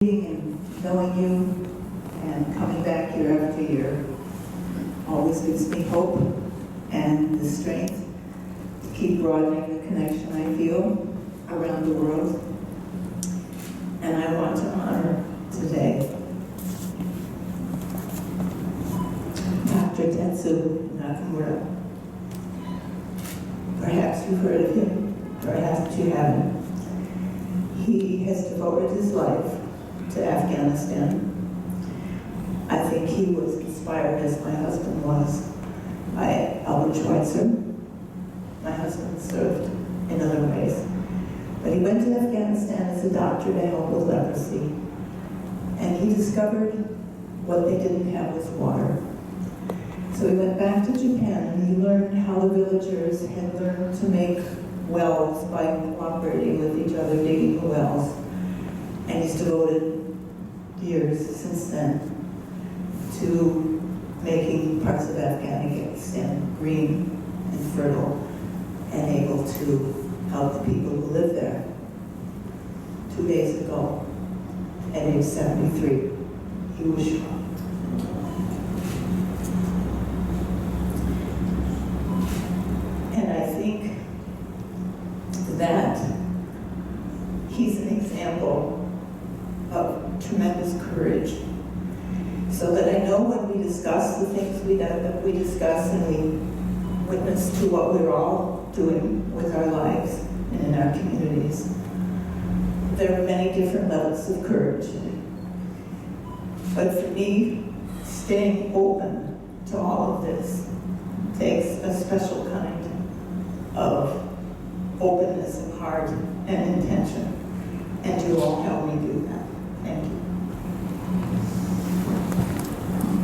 And knowing you and coming back year after year always gives me hope and the strength to keep broadening the connection I feel around the world. And I want to honor today Dr. Tetsu Nakamura. Perhaps you've heard of him, perhaps you haven't. He has devoted his life to Afghanistan. I think he was inspired, as my husband was, by Albert Schweitzer. My husband served in other ways. But he went to Afghanistan as a doctor to help with leprosy. And he discovered what they didn't have was water. So he went back to Japan and he learned how the villagers had learned to make wells by cooperating with each other, digging the wells. And he's devoted years since then to making parts of Afghanistan green and fertile and able to help the people who live there. 2 days ago, at age 73, he was shot. And I think that he's an example of tremendous courage, so that I know when we discuss the things that we discuss and we witness to what we're all doing with our lives and in our communities, there are many different levels of courage. But for me, staying open to all of this takes a special kind of openness of heart and intention, and you all help me do that.